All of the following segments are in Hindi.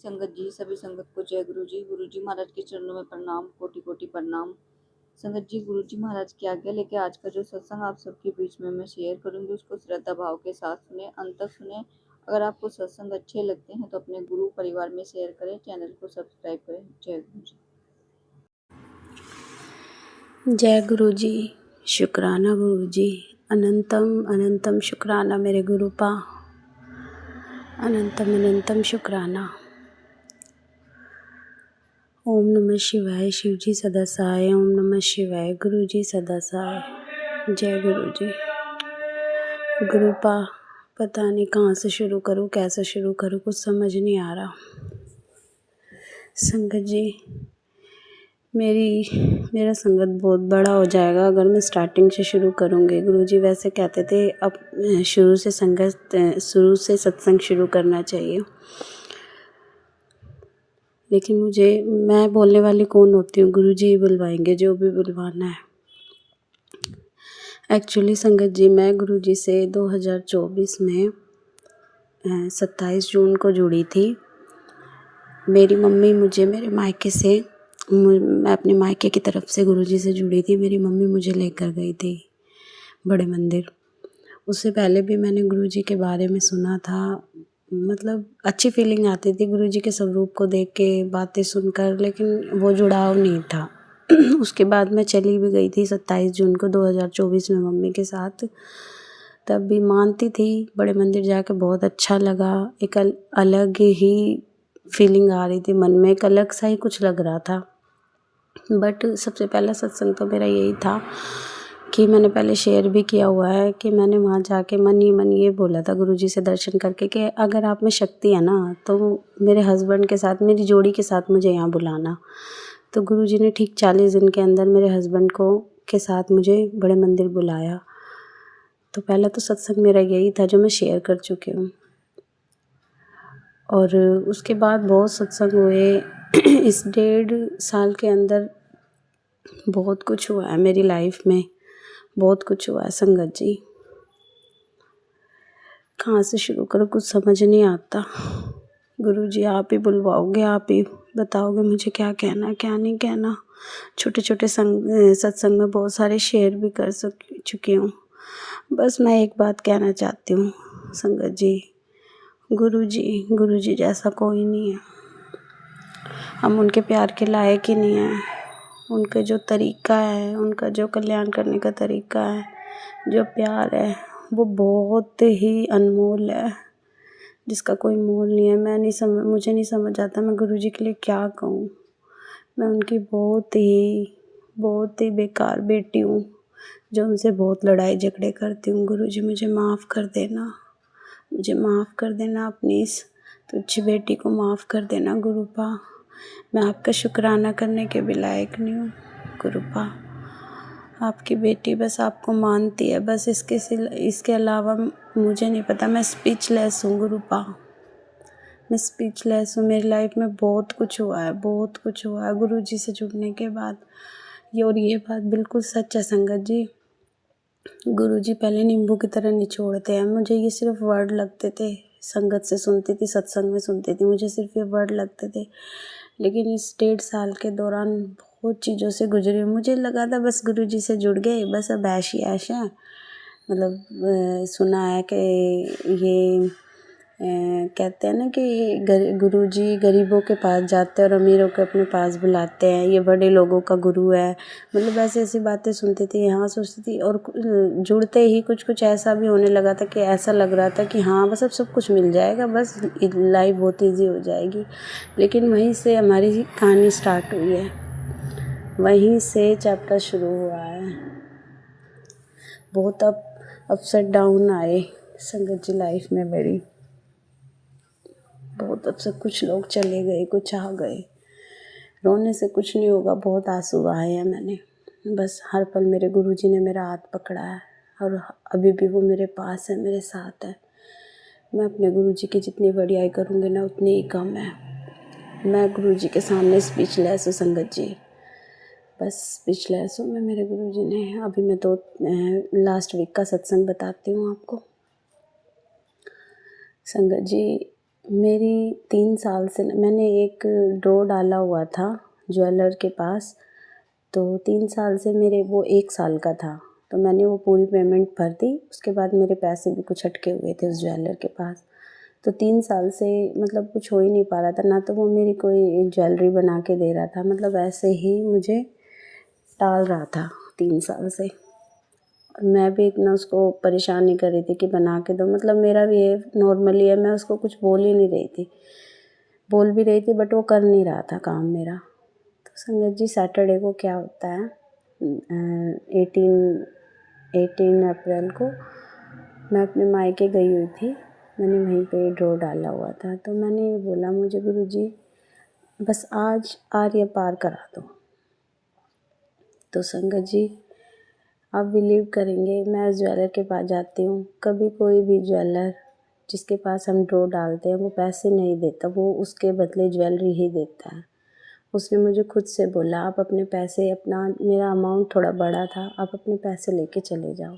संगत जी, सभी संगत को जय गुरु जी। गुरु जी महाराज के चरणों में प्रणाम, कोटि कोटि प्रणाम। संगत जी, गुरु जी महाराज की आज्ञा लेके आज का जो सत्संग आप सबके बीच में मैं शेयर करूंगी, उसको श्रद्धा भाव के साथ सुने, अंत तक सुने। अगर आपको सत्संग अच्छे लगते हैं तो अपने गुरु परिवार में शेयर करें, चैनल को सब्सक्राइब करें। जय गुरु जी। जय गुरु जी। शुक्राना गुरु जी। अनंतम अनंतम शुक्राना मेरे गुरुपा। अनंतम अनंतम शुक्राना। ओम नमः शिवाय। शिव जी सदा सहाय। ओम नमः शिवाय। गुरु जी सदा सहाय। जय गुरु जी। गुरुपा, पता नहीं कहाँ से शुरू करूँ, कैसे शुरू करूँ, कुछ समझ नहीं आ रहा। संगत जी, मेरा संगत बहुत बड़ा हो जाएगा अगर मैं स्टार्टिंग से शुरू करूँगी। गुरुजी वैसे कहते थे अब शुरू से सत्संग शुरू करना चाहिए, लेकिन मैं बोलने वाली कौन होती हूँ, गुरुजी ही बुलवाएंगे जो भी बुलवाना है। एक्चुअली संगत जी, मैं गुरुजी से 2024 में 27 जून को जुड़ी थी। मेरी मम्मी मुझे मेरे मायके से, मैं अपने मायके की तरफ से गुरुजी से जुड़ी थी। मेरी मम्मी मुझे लेकर गई थी बड़े मंदिर। उससे पहले भी मैंने गुरुजी के बारे में सुना था, मतलब अच्छी फीलिंग आती थी गुरुजी के स्वरूप को देख के, बातें सुनकर, लेकिन वो जुड़ाव नहीं था। उसके बाद मैं चली भी गई थी 27 जून को 2024 में मम्मी के साथ। तब भी मानती थी, बड़े मंदिर जाकर बहुत अच्छा लगा। एक अलग ही फीलिंग आ रही थी मन में, एक अलग सा ही कुछ लग रहा था। बट सबसे पहला सत्संग तो मेरा यही था कि मैंने पहले शेयर भी किया हुआ है कि मैंने वहाँ जाके मन ही मन ये बोला था गुरुजी से दर्शन करके कि अगर आप में शक्ति है ना तो मेरे हस्बैंड के साथ, मेरी जोड़ी के साथ मुझे यहाँ बुलाना। तो गुरुजी ने ठीक 40 दिन के अंदर मेरे हस्बैंड के साथ मुझे बड़े मंदिर बुलाया। तो पहला तो सत्संग मेरा यही था जो मैं शेयर कर चुकी हूँ। और उसके बाद बहुत सत्संग हुए। इस 1.5 साल के अंदर बहुत कुछ हुआ है मेरी लाइफ में, बहुत कुछ हुआ है संगत जी। कहाँ से शुरू करूँ, कुछ समझ नहीं आता। गुरुजी आप ही बुलवाओगे, आप ही बताओगे मुझे क्या कहना है क्या नहीं कहना। छोटे छोटे सत्संग में बहुत सारे शेयर भी कर चुकी हूँ। बस मैं एक बात कहना चाहती हूँ संगत जी, गुरुजी जैसा कोई नहीं है। हम उनके प्यार के लायक ही नहीं हैं। उनका जो तरीका है, उनका जो कल्याण करने का तरीका है, जो प्यार है, वो बहुत ही अनमोल है, जिसका कोई मोल नहीं है। मुझे नहीं समझ आता मैं गुरुजी के लिए क्या कहूँ। मैं उनकी बहुत ही बेकार बेटी हूँ जो उनसे बहुत लड़ाई झगड़े करती हूँ। गुरुजी मुझे माफ़ कर देना, मुझे माफ़ कर देना, अपनी इस तुच्छ बेटी को माफ़ कर देना गुरुपा। मैं आपका शुक्राना करने के भी लायक नहीं हूँ गुरुपा। आपकी बेटी बस आपको मानती है, बस इसके अलावा मुझे नहीं पता। मैं स्पीचलेस हूँ गुरुपा, मैं स्पीचलेस हूँ। मेरी लाइफ में बहुत कुछ हुआ है, बहुत कुछ हुआ है गुरुजी से जुड़ने के बाद। ये बात बिल्कुल सच है संगत जी। गुरुजी पहले नींबू की तरह निचोड़ते हैं। मुझे ये सिर्फ वर्ड लगते थे, संगत से सुनती थी, सत्संग में सुनती थी, मुझे सिर्फ ये वर्ड लगते थे। लेकिन इस 1.5 साल के दौरान बहुत चीज़ों से गुजरे। मुझे लगा था बस गुरुजी से जुड़ गए, बस अब ऐश ही ऐश है। मतलब सुना है कि ये कहते हैं ना कि गुरुजी गरीबों के पास जाते हैं और अमीरों के अपने पास बुलाते हैं, ये बड़े लोगों का गुरु है। मतलब ऐसी बातें सुनती थी, यहाँ सोचती थी। और जुड़ते ही कुछ ऐसा भी होने लगा था कि ऐसा लग रहा था कि हाँ बस अब सब कुछ मिल जाएगा, बस लाइफ बहुत ईजी हो जाएगी। लेकिन वहीं से हमारी कहानी स्टार्ट हुई है, वहीं से चैप्टर शुरू हुआ है। बहुत अप्स एंड डाउन आए संगत जी लाइफ में मेरी, बहुत अब से। कुछ लोग चले गए, कुछ आ गए। रोने से कुछ नहीं होगा, बहुत आंसू आए हैं मैंने। बस हर पल मेरे गुरुजी ने मेरा हाथ पकड़ा है और अभी भी वो मेरे पास है, मेरे साथ है। मैं अपने गुरुजी की जितनी बड़ाई करूँगी ना उतनी ही कम है। मैं गुरुजी के सामने स्पीचलेस हूँ संगत जी, बस स्पीचलेस हूँ मैं। मेरे गुरुजी ने अभी मैं तो लास्ट वीक का सत्संग बताती हूँ आपको संगत जी। मेरी 3 साल से मैंने एक ड्रॉ डाला हुआ था ज्वेलर के पास, तो 3 साल से मेरे वो 1 साल का था, तो मैंने वो पूरी पेमेंट भर दी। उसके बाद मेरे पैसे भी कुछ अटके हुए थे उस ज्वेलर के पास। तो 3 साल से मतलब कुछ हो ही नहीं पा रहा था, ना तो वो मेरी कोई ज्वेलरी बना के दे रहा था, मतलब ऐसे ही मुझे टाल रहा था 3 साल से। और मैं भी इतना उसको परेशान नहीं कर रही थी कि बना के दो, मतलब मेरा भी ये नॉर्मली है, मैं उसको कुछ बोल ही नहीं रही थी, बोल भी रही थी बट वो कर नहीं रहा था काम मेरा। तो संगत जी सैटरडे को क्या होता है, 18 अप्रैल को मैं अपने मायके गई हुई थी। मैंने वहीं पे ड्रॉ डाला हुआ था, तो मैंने ये बोला मुझे गुरुजी बस आज आर्य पार करा दो। तो संगत जी आप बिलीव करेंगे, मैं उस ज्वेलर के पास जाती हूँ, कभी कोई भी ज्वेलर जिसके पास हम ड्रॉ डालते हैं वो पैसे नहीं देता, वो उसके बदले ज्वेलरी ही देता है। उसने मुझे खुद से बोला आप अपने पैसे, अपना मेरा अमाउंट थोड़ा बड़ा था, आप अपने पैसे लेके चले जाओ।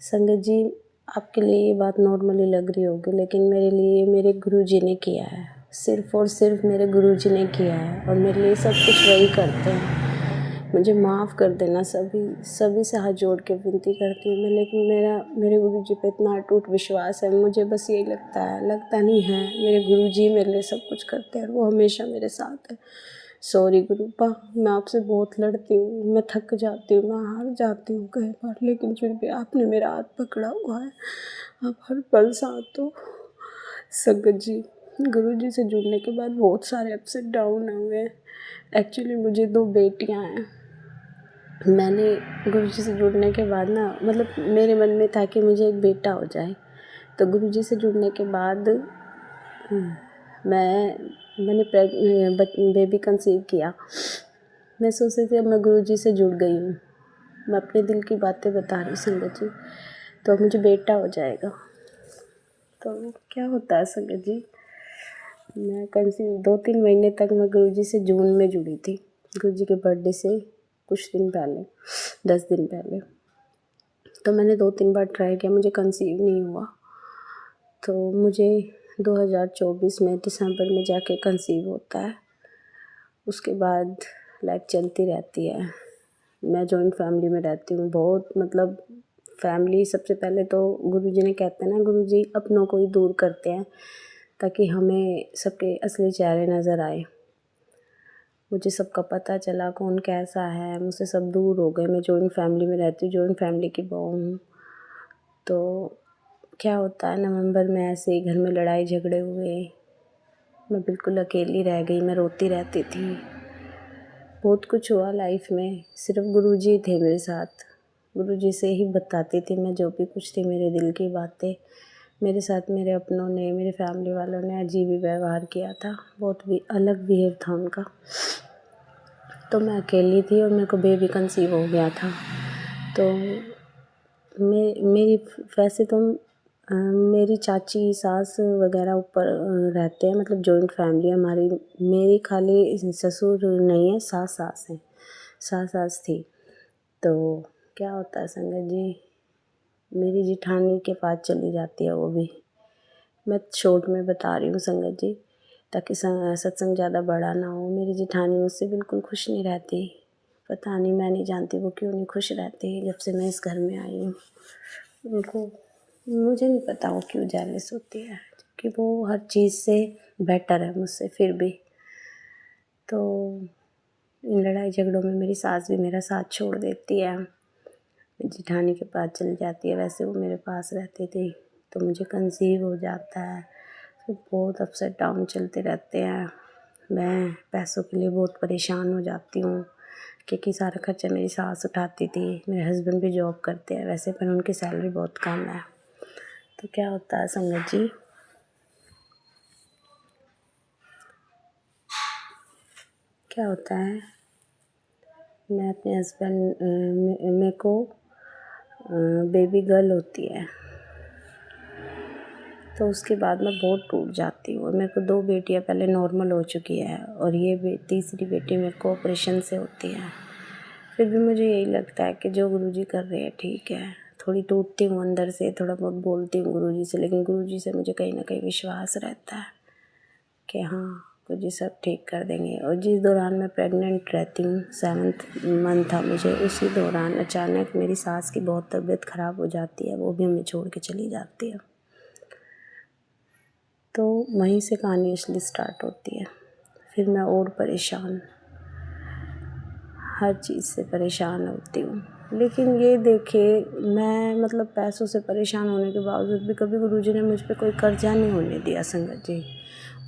संगत जी आपके लिए ये बात नॉर्मली लग रही होगी, लेकिन मेरे लिए मेरे गुरुजी ने किया है, सिर्फ़ और सिर्फ मेरे गुरुजी ने किया है, और मेरे लिए सब कुछ वही करते हैं। मुझे माफ़ कर देना, सभी से हाथ जोड़ के विनती करती हूँ मैं, लेकिन मेरे गुरुजी पे इतना अटूट विश्वास है, मुझे बस यही लगता नहीं है मेरे गुरुजी मेरे लिए सब कुछ करते हैं और वो हमेशा मेरे साथ है। सॉरी गुरुपा, मैं आपसे बहुत लड़ती हूँ, मैं थक जाती हूँ, मैं हार जाती हूँ कई बार, लेकिन फिर भी आपने मेरा हाथ पकड़ा हुआ है, आप हर पल साथ हो। संगत जी गुरुजी से जुड़ने के बाद बहुत सारे अप्स एंड डाउन हुए हैं। एक्चुअली मुझे 2 बेटियां हैं। मैंने गुरुजी से जुड़ने के बाद ना, मतलब मेरे मन में था कि मुझे एक बेटा हो जाए, तो गुरुजी से जुड़ने के बाद मैंने बेबी कंसीव किया। मैं सोच रही थी अब मैं गुरुजी से जुड़ गई हूँ, मैं अपने दिल की बातें बता रही हूँ संगत जी, तो अब मुझे बेटा हो जाएगा। तो क्या होता है संगत जी, मैं कंसीव 2-3 महीने तक मैं गुरुजी से जून में जुड़ी थी, गुरुजी के बर्थडे से कुछ दिन पहले, 10 दिन पहले। तो मैंने 2-3 बार ट्राई किया, मुझे कंसीव नहीं हुआ। तो मुझे 2024 में दिसंबर में जाके कंसीव होता है। उसके बाद लाइफ चलती रहती है। मैं जॉइंट फैमिली में रहती हूँ, बहुत मतलब फैमिली सबसे पहले तो गुरुजी ने कहते हैं ना, गुरुजी अपनों को ही दूर करते हैं ताकि हमें सबके असली चेहरे नज़र आए। मुझे सबका पता चला कौन कैसा है, मुझसे सब दूर हो गए। मैं जॉइंट फैमिली में रहती हूँ, जॉइंट फैमिली की बहू हूँ। तो क्या होता है, नवंबर में ऐसे ही घर में लड़ाई झगड़े हुए, मैं बिल्कुल अकेली रह गई, मैं रोती रहती थी। बहुत कुछ हुआ लाइफ में, सिर्फ गुरुजी थे मेरे साथ, गुरुजी से ही बताती थी मैं जो भी कुछ थी मेरे दिल की बातें। मेरे साथ मेरे अपनों ने, मेरे फैमिली वालों ने अजीब ही व्यवहार किया था, बहुत भी अलग बिहेव था उनका। तो मैं अकेली थी और मेरे को बेबी कंसीव हो गया था। तो मेरी वैसे तो मेरी चाची सास वगैरह ऊपर रहते हैं, मतलब जॉइंट फैमिली हमारी। मेरी खाली ससुर नहीं है, सास हैं, सास थी। तो क्या होता है संगत जी, मेरी जिठानी के पास चली जाती है वो भी। मैं शॉर्ट में बता रही हूँ संगत जी, ताकि सत्संग ज़्यादा बड़ा ना हो। मेरी जिठानी मुझसे बिल्कुल खुश नहीं रहती, पता नहीं, मैं नहीं जानती वो क्यों नहीं खुश रहती। जब से मैं इस घर में आई हूँ उनको, मुझे नहीं पता वो क्यों जेलस होती है, क्योंकि वो हर चीज़ से बेटर है मुझसे फिर भी। तो इन लड़ाई झगड़ों में मेरी सास भी मेरा साथ छोड़ देती है, जिठानी के पास चली जाती है। वैसे वो मेरे पास रहती थी, तो मुझे कंसीव हो जाता है। तो बहुत अपसेट डाउन चलते रहते हैं। मैं पैसों के लिए बहुत परेशान हो जाती हूँ, क्योंकि सारा खर्चा मेरी सास उठाती थी। मेरे हस्बैंड भी जॉब करते हैं वैसे, पर उनकी सैलरी बहुत कम है। तो क्या होता है संगत जी, क्या होता है, मैं अपने हस्बैंड मेरे को बेबी गर्ल होती है, तो उसके बाद मैं बहुत टूट जाती हूँ। मेरे को 2 बेटियाँ पहले नॉर्मल हो चुकी है, और ये तीसरी बेटी मेरे को ऑपरेशन से होती है। फिर भी मुझे यही लगता है कि जो गुरुजी कर रहे हैं ठीक है, थोड़ी टूटती हूँ अंदर से, थोड़ा बहुत बोलती हूँ गुरुजी से, लेकिन गुरुजी से मुझे कहीं ना कहीं विश्वास रहता है कि हाँ गुरुजी सब ठीक कर देंगे। और जिस दौरान मैं प्रेग्नेंट रहती हूँ, 7th मंथ था मुझे, उसी दौरान अचानक मेरी सास की बहुत तबीयत ख़राब हो जाती है, वो भी हमें छोड़ के चली जाती है। तो वहीं से कहानी असली स्टार्ट होती है। फिर मैं और परेशान, हर चीज़ से परेशान होती हूँ। लेकिन ये देखिए, मैं मतलब पैसों से परेशान होने के बावजूद भी कभी गुरुजी ने मुझ पे कोई कर्जा नहीं होने दिया संगत जी।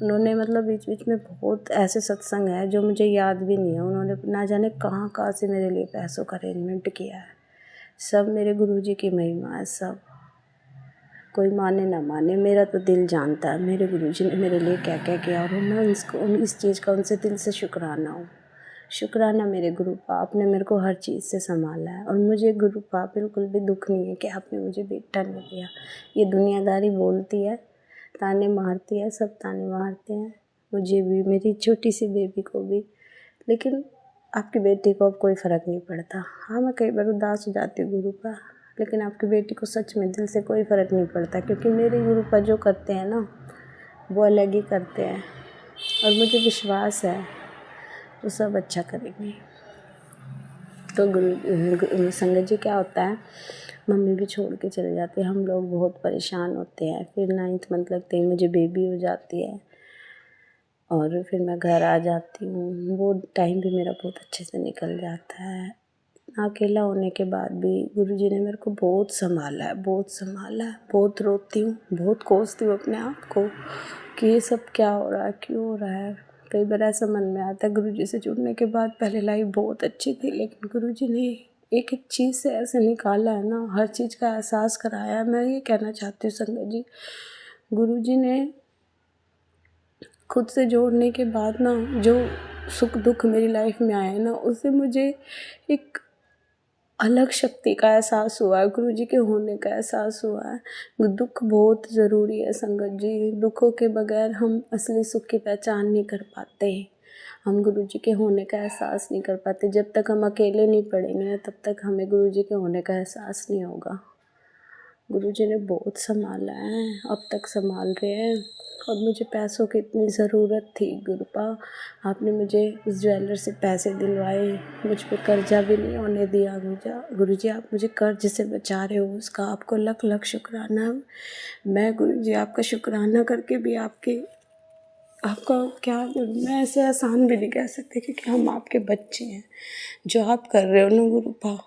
उन्होंने मतलब बीच बीच में बहुत ऐसे सत्संग है जो मुझे याद भी नहीं है, उन्होंने ना जाने कहाँ कहाँ से मेरे लिए पैसों का अरेंजमेंट किया है। सब मेरे गुरुजी की महिमा है, सब। कोई माने ना माने, मेरा तो दिल जानता है मेरे गुरुजी ने मेरे लिए क्या क्या किया, और मैं इस चीज़ का उनसे दिल से शुक्राना हूँ। शुक्राना मेरे गुरु पाप, आपने मेरे को हर चीज़ से संभाला है। और मुझे गुरु पाप बिल्कुल भी दुख नहीं है कि आपने मुझे बेटा नहीं दिया। ये दुनियादारी बोलती है, ताने मारती है, सब ताने मारते हैं, मुझे भी, मेरी छोटी सी बेबी को भी, लेकिन आपकी बेटी को अब कोई फ़र्क नहीं पड़ता। हाँ, मैं कई बार उदास हो जाती हूँ गुरु का, लेकिन आपकी बेटी को सच में दिल से कोई फ़र्क नहीं पड़ता, क्योंकि मेरे गुरु का जो करते हैं ना, वो अलग ही करते हैं। और मुझे विश्वास है वो सब अच्छा करेंगे। तो संगत जी क्या होता है, मम्मी भी छोड़ के चले जाते हैं, हम लोग बहुत परेशान होते हैं। फिर 9th मंथ लगते ही मुझे बेबी हो जाती है और फिर मैं घर आ जाती हूँ। वो टाइम भी मेरा बहुत अच्छे से निकल जाता है। अकेला होने के बाद भी गुरुजी ने मेरे को बहुत संभाला है, बहुत संभाला है। बहुत रोती हूँ, बहुत कोसती हूँ अपने आप को कि ये सब क्या हो रहा है, क्यों हो रहा है। कई बार ऐसा मन में आता है, गुरुजी से जुड़ने के बाद पहले लाइफ बहुत अच्छी थी, लेकिन गुरुजी ने एक एक चीज़ से ऐसे निकाला है ना, हर चीज़ का एहसास कराया है। मैं ये कहना चाहती हूँ संगत जी, गुरुजी ने खुद से जोड़ने के बाद ना, जो सुख दुख मेरी लाइफ में आए ना, उससे मुझे एक अलग शक्ति का एहसास हुआ है, गुरुजी के होने का एहसास हुआ है। दुख बहुत ज़रूरी है संगत जी, दुखों के बगैर हम असली सुख की पहचान नहीं कर पाते। हम गुरुजी के होने का एहसास नहीं कर पाते। जब तक हम अकेले नहीं पड़ेंगे तब तक हमें गुरुजी के होने का एहसास नहीं होगा। गुरुजी ने बहुत संभाला है, अब तक संभाल रहे हैं। और मुझे पैसों की इतनी ज़रूरत थी गुरुपा, आपने मुझे उस ज्वेलर से पैसे दिलवाए, मुझ पे कर्जा भी नहीं होने दिया। गुरुजी आप मुझे कर्ज से बचा रहे हो, उसका आपको लख लख शुक्राना। मैं गुरुजी आपका शुक्राना करके भी आपका क्या, मैं ऐसे एहसान भी नहीं कह सकती, क्योंकि हम आपके बच्चे हैं। जो आप कर रहे हो ना गुरुपा,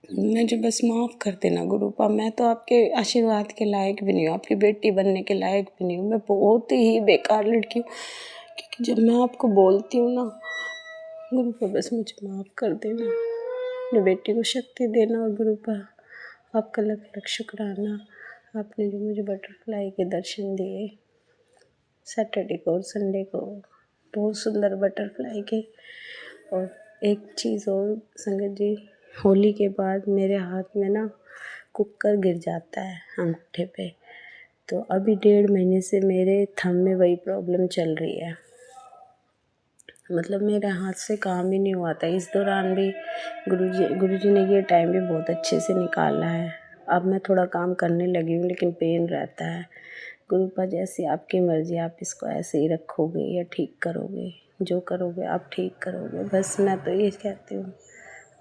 मुझे बस माफ़ कर देना गुरुपा। मैं तो आपके आशीर्वाद के लायक भी नहीं हूँ, आपकी बेटी बनने के लायक भी नहीं हूँ। मैं बहुत ही बेकार लड़की हूँ, क्योंकि जब मैं आपको बोलती हूँ ना गुरुपा, बस मुझे माफ़ कर देना, अपनी बेटी को शक्ति देना। और गुरुपा आपका लख लख शुक्राना, आपने जो मुझे बटरफ्लाई के दर्शन दिए सैटरडे को और संडे को, बहुत सुंदर बटरफ्लाई के। और एक चीज़ और संगत जी, होली के बाद मेरे हाथ में ना कुकर गिर जाता है अंगूठे पे, तो अभी 1.5 महीने से मेरे थंब में वही प्रॉब्लम चल रही है। मतलब मेरे हाथ से काम ही नहीं हुआ था। इस दौरान भी गुरुजी ने ये टाइम भी बहुत अच्छे से निकाला है। अब मैं थोड़ा काम करने लगी हूँ, लेकिन पेन रहता है। गुरुपा जैसी आपकी मर्ज़ी, आप इसको ऐसे ही रखोगे या ठीक करोगे, जो करोगे आप ठीक करोगे। बस मैं तो ये कहती हूँ,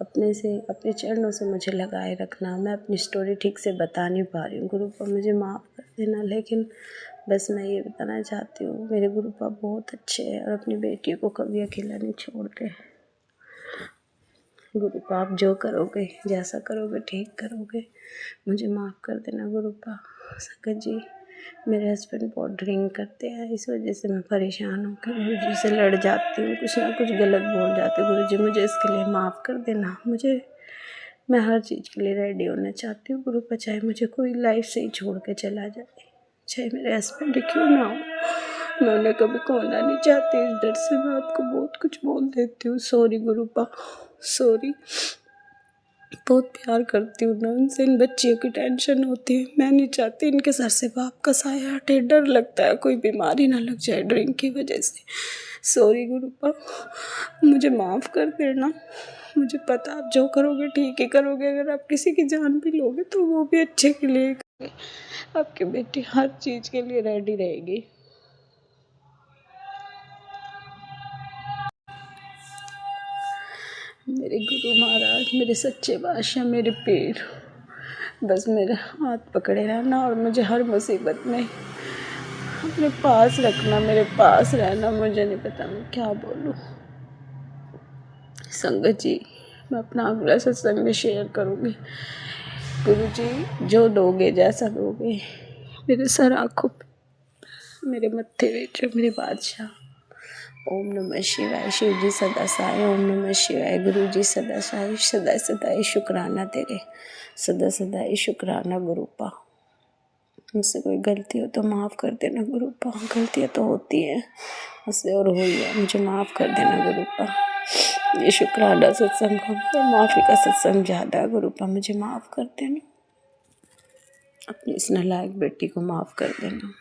अपने चरणों से मुझे लगाए रखना। मैं अपनी स्टोरी ठीक से बता नहीं पा रही हूँ गुरुपा, मुझे माफ़ कर देना, लेकिन बस मैं ये बताना चाहती हूँ मेरे गुरुपा बहुत अच्छे हैं और अपनी बेटी को कभी अकेला नहीं छोड़ते। गुरुपा आप जो करोगे, जैसा करोगे, ठीक करोगे, मुझे माफ़ कर देना गुरुपा। संगत जी, मेरे हस्बैंड बहुत ड्रिंक करते हैं, इस वजह से मैं परेशान होकर गुरुजी से लड़ जाती हूँ, कुछ ना कुछ गलत बोल जाती हूँ। गुरुजी मुझे इसके लिए माफ़ कर देना। मैं हर चीज़ के लिए रेडी होना चाहती हूँ गुरुपा, चाहे मुझे कोई लाइफ से ही छोड़ के चला जाए, चाहे मेरे हस्बैंड क्यों ना हो, मैं उन्हें कभी खोना नहीं चाहती। इस डर से मैं आपको बहुत कुछ बोल देती हूँ। Sorry गुरुपा, sorry. बहुत प्यार करती हूँ ना उनसे। इन बच्चियों की टेंशन होती है, मैं नहीं चाहती इनके सर से पाप का साया हटे। डर लगता है कोई बीमारी ना लग जाए ड्रिंक की वजह से। सॉरी गुरुपा, मुझे माफ़ कर देना। मुझे पता आप जो करोगे ठीक ही करोगे। अगर आप किसी की जान भी लोगे तो वो भी अच्छे के लिए करोगे। आपकी बेटी हर चीज़ के लिए रेडी रहेगी। मेरे गुरु महाराज, मेरे सच्चे बादशाह, मेरे पीर, बस मेरा हाथ पकड़े रहना और मुझे हर मुसीबत में अपने पास रखना, मेरे पास रहना। मुझे नहीं पता मैं क्या बोलूँ। संगत जी, मैं अपना अगला सत्संग में शेयर करूँगी। गुरु जी जो दोगे, जैसा दोगे, मेरे सर आँखों पे, मेरे मत्थे विच, मेरे बादशाह। ओम नमः शिवाय। शिव जी सदा साय। ओम नमः शिवाय। गुरु जी सदा साय। सदा सदा शुक्राना तेरे, सदा सदा शुक्राना गुरुपा। मुझसे कोई गलती हो तो माफ़ कर देना गुरुपा। गलतियाँ तो होती हैं, मुझसे और हुई है, मुझे माफ़ कर देना गुरुपा। ये शुक्राना सत्संग और माफ़ी का सत्संग ज़्यादा है गुरुपा, मुझे माफ़ कर देना। अपनी इस नालायक बेटी को माफ़ कर देना।